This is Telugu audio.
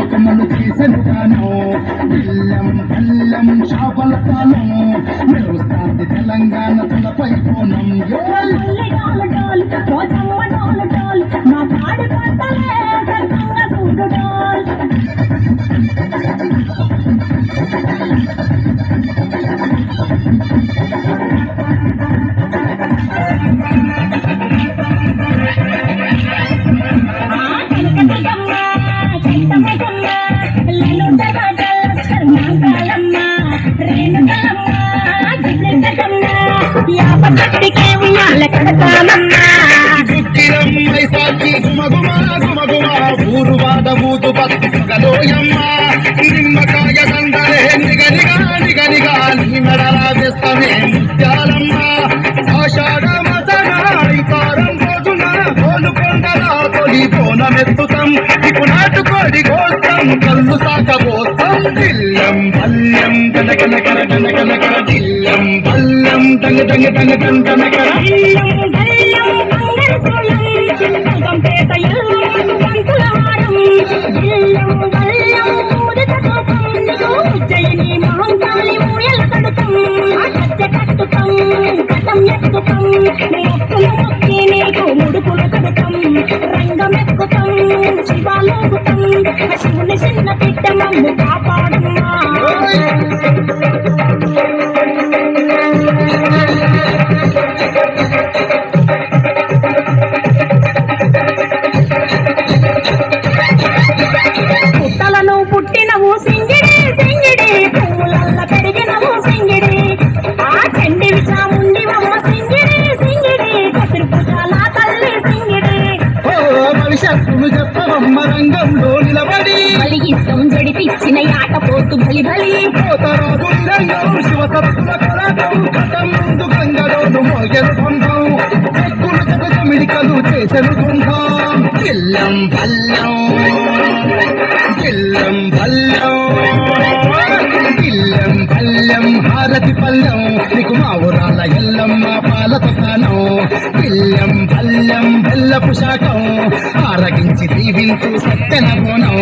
జ్ఞాపకములు చేసెను గాను బిల్లం బల్లం చేపల కాలం మెరుస్తాంది తెలంగాణ తలపై కోణం మా పాడి పంటలే సర్వంగా చూడు ఊరు వాదబూతు బతుకలోయమ్మ నిమ్మకాయ దండలే నిగనిగా నిగనిగా నీ మెడలా వేస్తమే ముత్యాలమ్మ ఆషాఢ మసనాడికారం రోజున కోలుకొండలా తొలి కోనమెత్తుతాం ఇప్పుడు నాటుకోడి కోస్తాం కళ్ళు సాకపోస్తాం దిల్లం బల్లం గనగనకర గనగనకర దిల్లం బల్లం దంగ దంగ దంగ దంగ దంగకర రంగమెక్కుతాం శివాలోకుతాం శివుని చిన్న పిట్ట మమ్ము కాపాడమ్మా పుట్టలను పుట్టినవు సింగిడి సింగిడి పువ్వులల్ల పెరిగినవు సింగిడి ఆ చెండివి చాముండి అమ్మ సింగిడి సింగిడి కత్తిరిపుజాల తల్లి సింగిడి ఓ భవిష్యత్తును చెప్పవమ్మ రంగంలో నిలబడి బలిగిస్తాం జడిపిచ్చిన ఆటపోతు బలి బలి పోతరాజు రంగం శివసత్తుల కొరకం కథం ముందు గంగలోను మోగెలు పొందాం ఎక్కులు జగమిడికలు చేసెను గుండాం జిల్లం బల్లం జిల్లం బల్లం జిల్లం బల్లం హారతి పల్లం నీకు మా ఊరాల ఎల్లమ్మ పాల దుకాణం జిల్లం బల్లం బెల్లపు శాఖం ఆరగించి దీవించు సత్యన కోణం